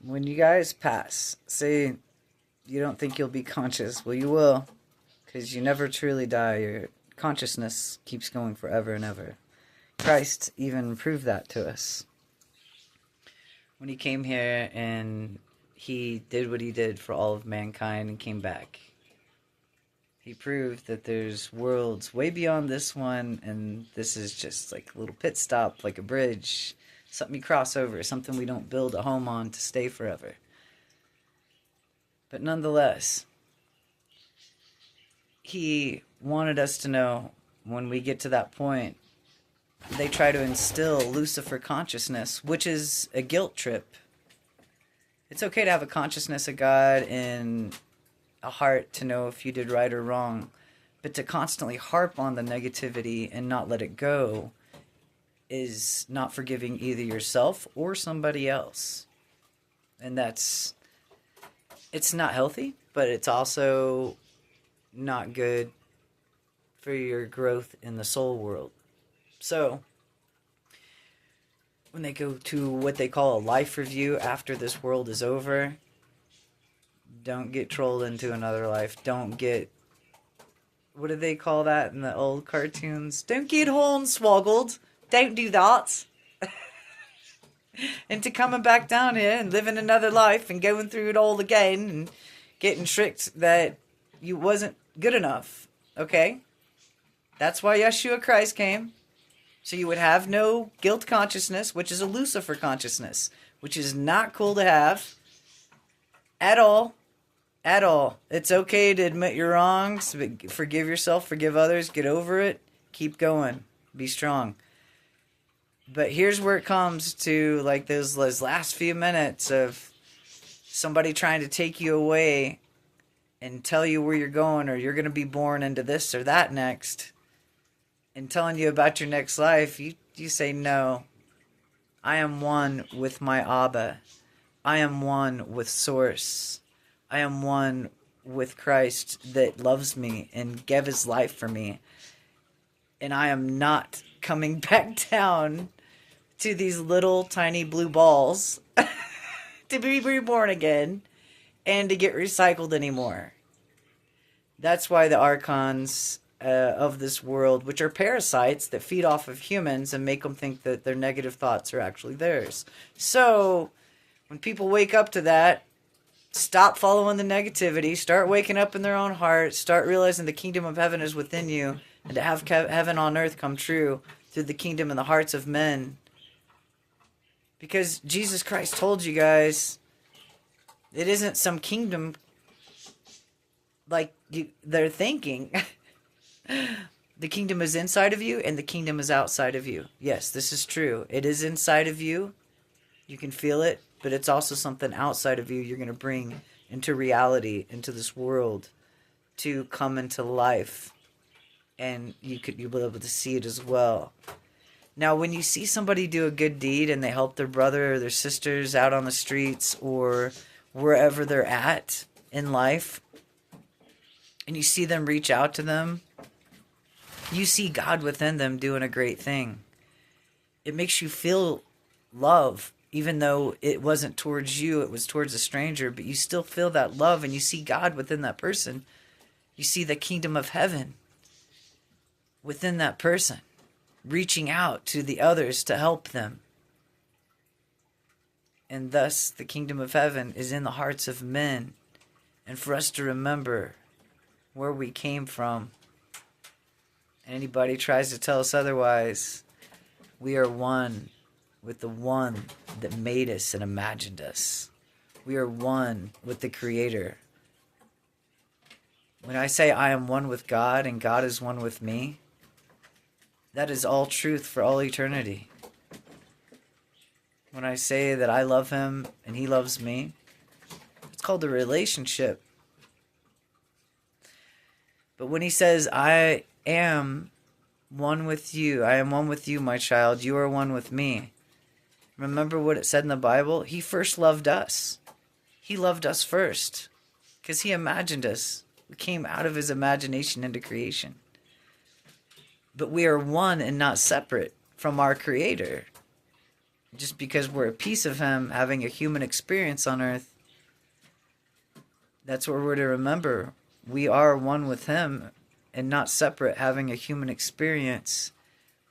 when you guys pass, say you don't think you'll be conscious. Well, you will, because you never truly die. Your consciousness keeps going forever and ever. Christ even proved that to us when he came here and he did what he did for all of mankind and came back. He proved that there's worlds way beyond this one, and this is just like a little pit stop, like a bridge, something you cross over, something we don't build a home on to stay forever. But nonetheless, he wanted us to know when we get to that point, they try to instill Lucifer consciousness, which is a guilt trip. It's okay to have a consciousness of God and a heart to know if you did right or wrong, but to constantly harp on the negativity and not let it go is not forgiving either yourself or somebody else. And it's not healthy, but it's also not good for your growth in the soul world. So, when they go to what they call a life review after this world is over, don't get trolled into another life. Don't get, what do they call that in the old cartoons? Don't get hornswoggled. Don't do that. Into coming back down here and living another life and going through it all again and getting tricked that you wasn't good enough. Okay? That's why Yeshua Christ came. So you would have no guilt consciousness, which is a Lucifer consciousness, which is not cool to have at all. At all. It's okay to admit your wrongs, forgive yourself, forgive others, get over it, keep going, be strong. But here's where it comes to like those last few minutes of somebody trying to take you away and tell you where you're going, or you're going to be born into this or that next, and telling you about your next life. You say, no, I am one with my Abba. I am one with Source. I am one with Christ that loves me and gave his life for me. And I am not coming back down to these little tiny blue balls to be reborn again and to get recycled anymore. That's why the archons of this world, which are parasites that feed off of humans and make them think that their negative thoughts are actually theirs. So when people wake up to that, stop following the negativity, start waking up in their own heart, start realizing the kingdom of heaven is within you, and to have heaven on earth come true through the kingdom in the hearts of men. Because Jesus Christ told you guys, it isn't some kingdom like they're thinking. The kingdom is inside of you and the kingdom is outside of you. Yes, this is true. It is inside of you. You can feel it, but it's also something outside of you you're going to bring into reality, into this world, to come into life. And you'll be able to see it as well. Now, when you see somebody do a good deed and they help their brother or their sisters out on the streets or wherever they're at in life, and you see them reach out to them, you see God within them doing a great thing. It makes you feel love, even though it wasn't towards you, it was towards a stranger, but you still feel that love and you see God within that person. You see the kingdom of heaven within that person, reaching out to the others to help them. And thus, the kingdom of heaven is in the hearts of men. And for us to remember where we came from. Anybody tries to tell us otherwise, we are one with the one that made us and imagined us. We are one with the Creator. When I say I am one with God and God is one with me, that is all truth for all eternity. When I say that I love him and he loves me, it's called a relationship. But when he says, I am one with you, I am one with you, my child, you are one with me. Remember what it said in the Bible? He first loved us. He loved us first because he imagined us. We came out of his imagination into creation. But we are one and not separate from our Creator. Just because we're a piece of him having a human experience on earth, that's what we're to remember. We are one with him and not separate, having a human experience.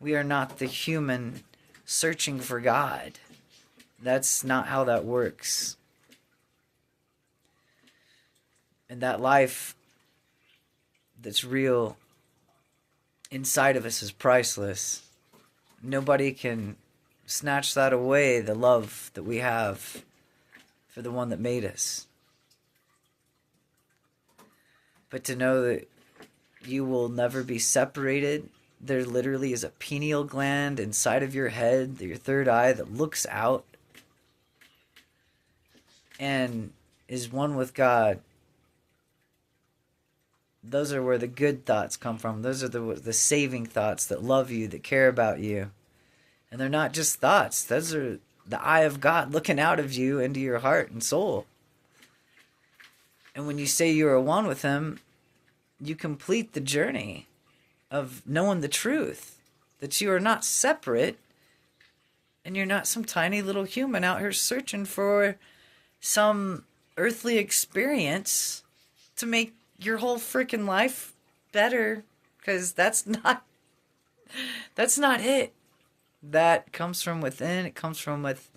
We are not the human searching for God. That's not how that works. And that life that's real inside of us is priceless. Nobody can snatch that away, the love that we have for the one that made us. But to know that you will never be separated. There literally is a pineal gland inside of your head, your third eye, that looks out and is one with God. Those are where the good thoughts come from. Those are the saving thoughts that love you, that care about you. And they're not just thoughts. Those are the eye of God looking out of you into your heart and soul. And when you say you are one with him, you complete the journey of knowing the truth, that you are not separate and you're not some tiny little human out here searching for some earthly experience to make your whole freaking life better, because that's not it. That comes from within. It comes from with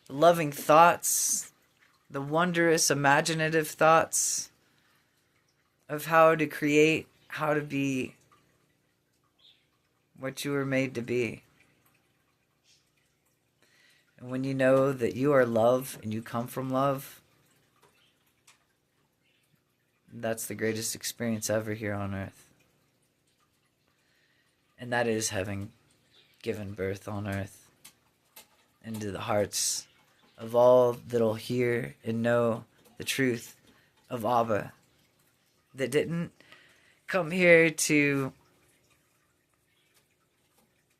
loving thoughts, the wondrous imaginative thoughts of how to create, how to be what you were made to be. And when you know that you are love and you come from love, that's the greatest experience ever here on earth. And that is having given birth on earth into the hearts of all that'll hear and know the truth of Abba, that didn't come here to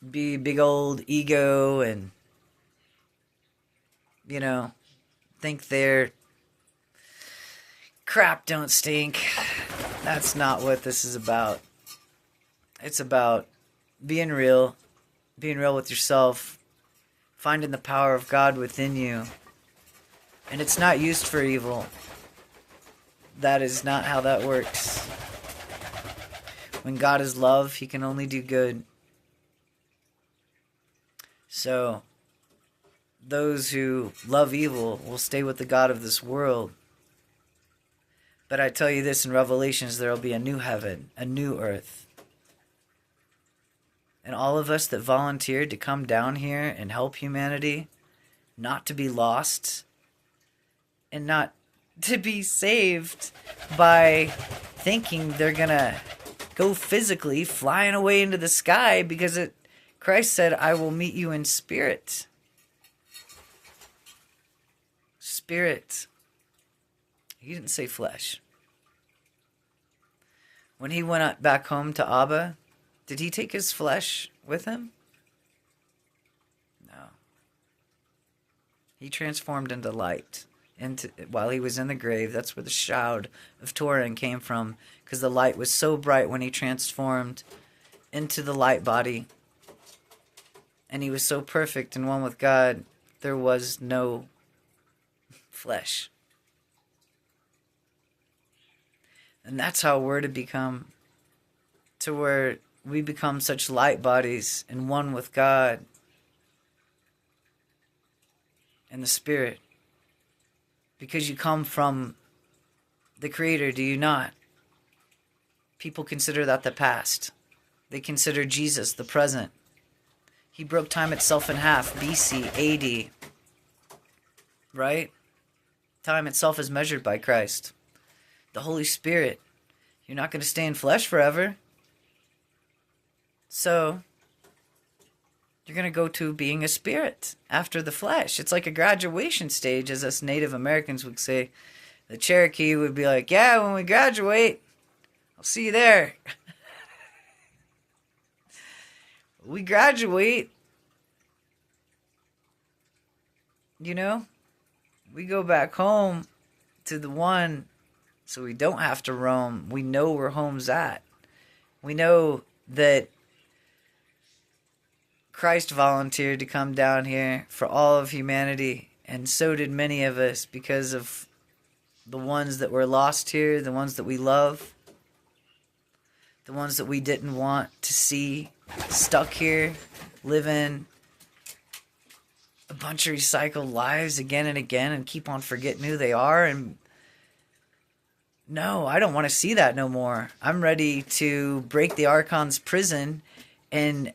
be big old ego and, think their crap don't stink. That's not what this is about. It's about being real with yourself, finding the power of God within you. And it's not used for evil. That is not how that works. When God is love, he can only do good. So, those who love evil will stay with the God of this world. But I tell you this, in Revelations, there will be a new heaven, a new earth. And all of us that volunteered to come down here and help humanity, not to be lost, and not to be saved by thinking they're going to go physically flying away into the sky, because Christ said, I will meet you in spirit. Spirit. He didn't say flesh. When he went back home to Abba, did he take his flesh with him? No. He transformed into light. While he was in the grave, that's where the shroud of Turin came from, because the light was so bright when he transformed into the light body. And he was so perfect and one with God, there was no flesh. And that's how we're to become, to where we become such light bodies and one with God and the Spirit. Because you come from the Creator, do you not? People consider that the past. They consider Jesus the present. He broke time itself in half, BC, AD. Right? Time itself is measured by Christ. The Holy Spirit. You're not going to stay in flesh forever. So, you're going to go to being a spirit after the flesh. It's like a graduation stage, as us Native Americans would say. The Cherokee would be like, yeah, when we graduate, I'll see you there. We graduate, we go back home to the one, so we don't have to roam. We know where home's at. We know that Christ volunteered to come down here for all of humanity, and so did many of us because of the ones that were lost here, the ones that we love, the ones that we didn't want to see stuck here, living a bunch of recycled lives again and again and keep on forgetting who they are. And no, I don't want to see that no more. I'm ready to break the Archon's prison, and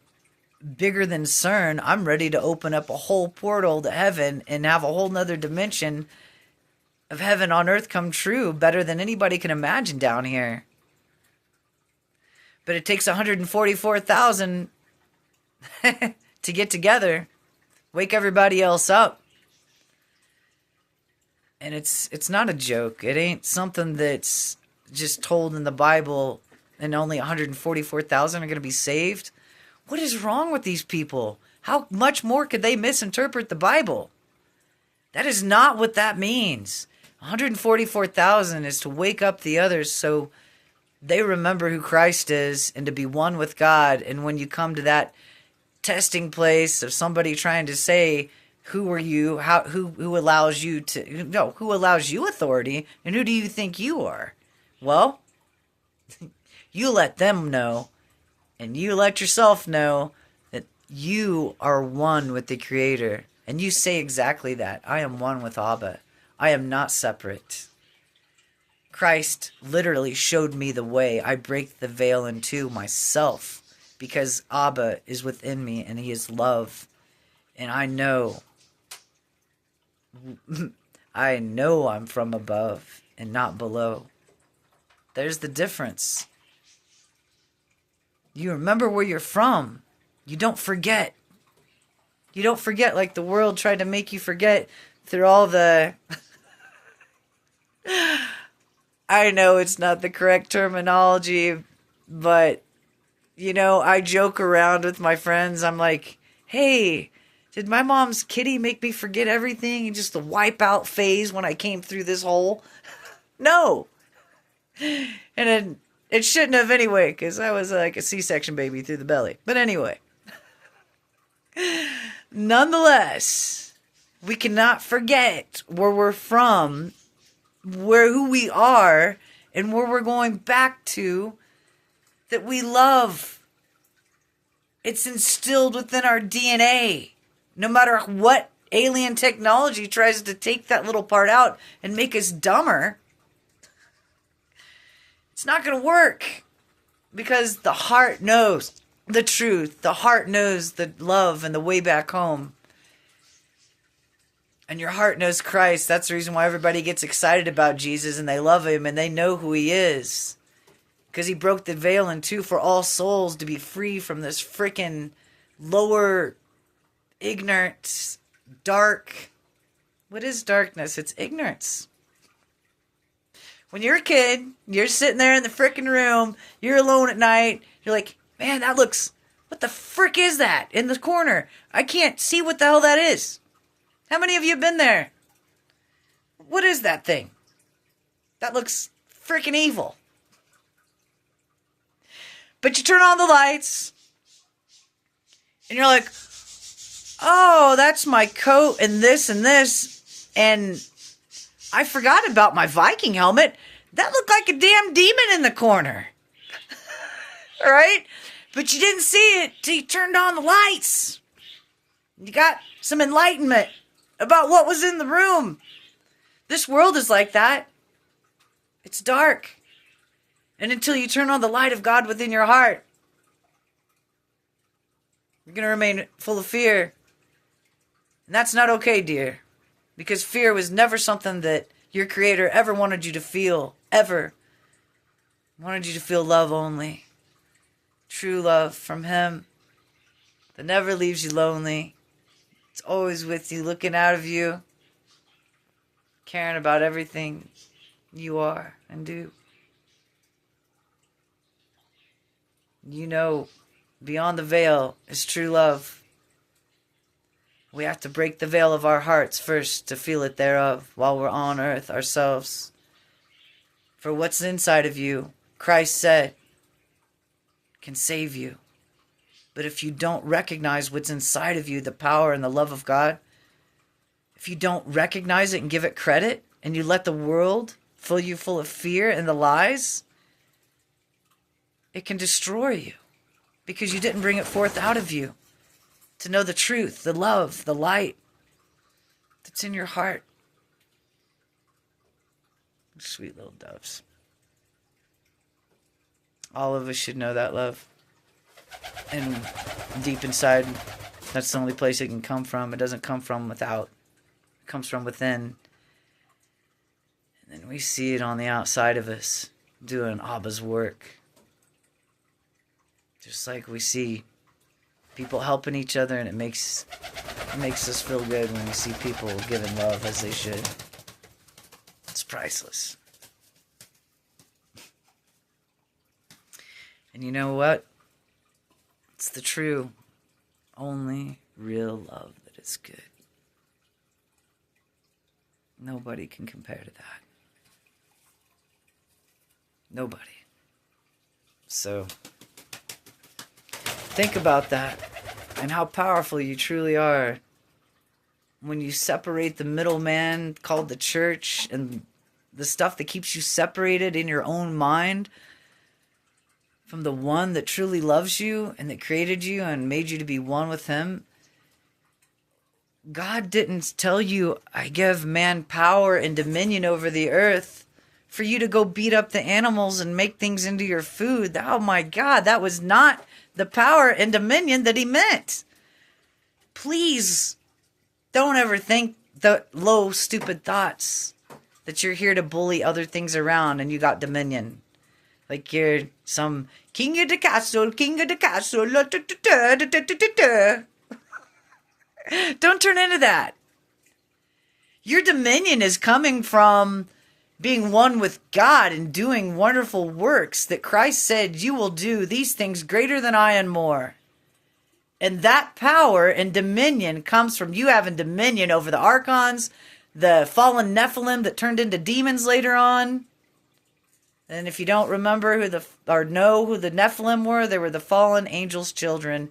bigger than CERN, I'm ready to open up a whole portal to heaven and have a whole nother dimension of heaven on earth come true, better than anybody can imagine down here. But it takes 144,000 to get together, wake everybody else up. And it's not a joke. It ain't something that's just told in the Bible and only 144,000 are going to be saved. What is wrong with these people? How much more could they misinterpret the Bible? That is not what that means. 144,000 is to wake up the others so they remember who Christ is and to be one with God. And when you come to that testing place of somebody trying to say, who are you? Who allows you to, no, who allows you authority, and who do you think you are? Well, you let them know, and you let yourself know that you are one with the Creator. And you say exactly that. I am one with Abba. I am not separate. Christ literally showed me the way. I break the veil in two myself because Abba is within me and he is love. And I know I'm from above and not below. There's the difference. You remember where you're from. You don't forget. You don't forget like the world tried to make you forget through all the... I know it's not the correct terminology, but, you know, I joke around with my friends. I'm like, hey, did my mom's kitty make me forget everything and just the wipeout phase when I came through this hole? No. And it shouldn't have anyway, because I was like a C-section baby through the belly. But anyway. Nonetheless, we cannot forget where we're from, who we are, and where we're going back to that we love. It's instilled within our DNA. No matter what alien technology tries to take that little part out and make us dumber, it's not going to work. Because the heart knows the truth. The heart knows the love and the way back home. And your heart knows Christ. That's the reason why everybody gets excited about Jesus and they love him and they know who he is. Because he broke the veil in two for all souls to be free from this freaking lower, ignorant, dark. What is darkness? It's ignorance. When you're a kid, you're sitting there in the freaking room, you're alone at night, you're like, man, that looks, what the frick is that in the corner? I can't see what the hell that is. How many of you have been there? What is that thing? That looks freaking evil. But you turn on the lights, and you're like, oh, that's my coat and this, and I forgot about my Viking helmet. That looked like a damn demon in the corner. All right? But you didn't see it till you turned on the lights. You got some enlightenment about what was in the room. This world is like that. It's dark. And until you turn on the light of God within your heart, you're going to remain full of fear. And that's not okay, dear. Because fear was never something that your Creator ever wanted you to feel. Ever. Wanted you to feel love only. True love from him. That never leaves you lonely. It's always with you, looking out of you. Caring about everything you are and do. You know, beyond the veil is true love. We have to break the veil of our hearts first to feel it thereof while we're on earth ourselves. For what's inside of you, Christ said, can save you. But if you don't recognize what's inside of you, the power and the love of God, if you don't recognize it and give it credit, and you let the world fill you full of fear and the lies, it can destroy you because you didn't bring it forth out of you to know the truth, the love, the light that's in your heart. Sweet little doves. All of us should know that love. And deep inside, that's the only place it can come from. It doesn't come from without. It comes from within. And then we see it on the outside of us, doing Abba's work. Just like we see people helping each other, and it makes us feel good when we see people giving love as they should. It's priceless. And you know what? It's the true, only real love that is good. Nobody can compare to that. Nobody. So, think about that and how powerful you truly are when you separate the middleman called the church and the stuff that keeps you separated in your own mind from the one that truly loves you and that created you and made you to be one with him. God didn't tell you, I give man power and dominion over the earth for you to go beat up the animals and make things into your food. Oh my God, that was not the power and dominion that he meant. Please don't ever think the low, stupid thoughts that you're here to bully other things around and you got dominion. Like you're some king of the castle. Don't turn into that. Your dominion is coming from being one with God and doing wonderful works that Christ said you will do these things greater than I and more. And that power and dominion comes from you having dominion over the archons, the fallen Nephilim that turned into demons later on. And if you don't remember know who the Nephilim were, they were the fallen angels' children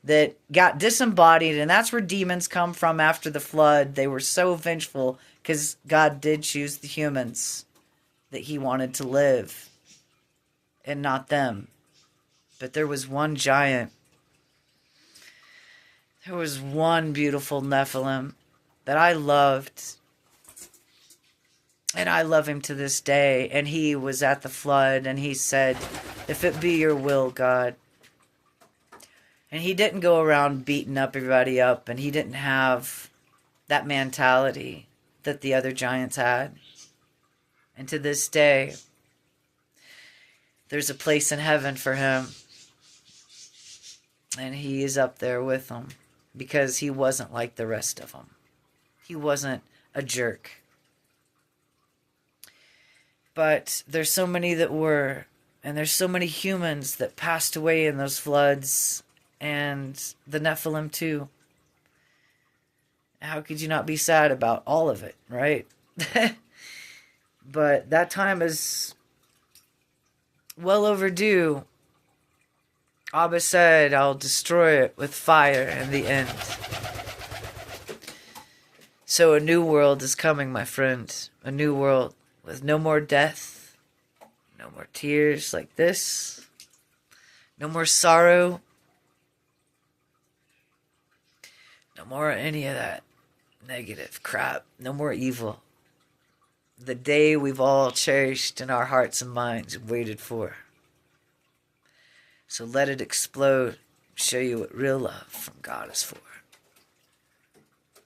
that got disembodied, and that's where demons come from after the flood. They were so vengeful because God did choose the humans that he wanted to live and not them. But there was one giant. There was one beautiful Nephilim that I loved. And I love him to this day. And he was at the flood and he said, if it be your will, God. And he didn't go around beating everybody up, and he didn't have that mentality that the other giants had. And to this day, there's a place in heaven for him. And he is up there with them because he wasn't like the rest of them. He wasn't a jerk. But there's so many that were, and there's so many humans that passed away in those floods. And the Nephilim too. How could you not be sad about all of it, right? But that time is well overdue. Abba said, I'll destroy it with fire in the end. So a new world is coming, my friend. A new world with no more death, no more tears like this, no more sorrow. No more any of that negative crap. No more evil. The day we've all cherished in our hearts and minds and waited for. So let it explode. Show you what real love from God is for.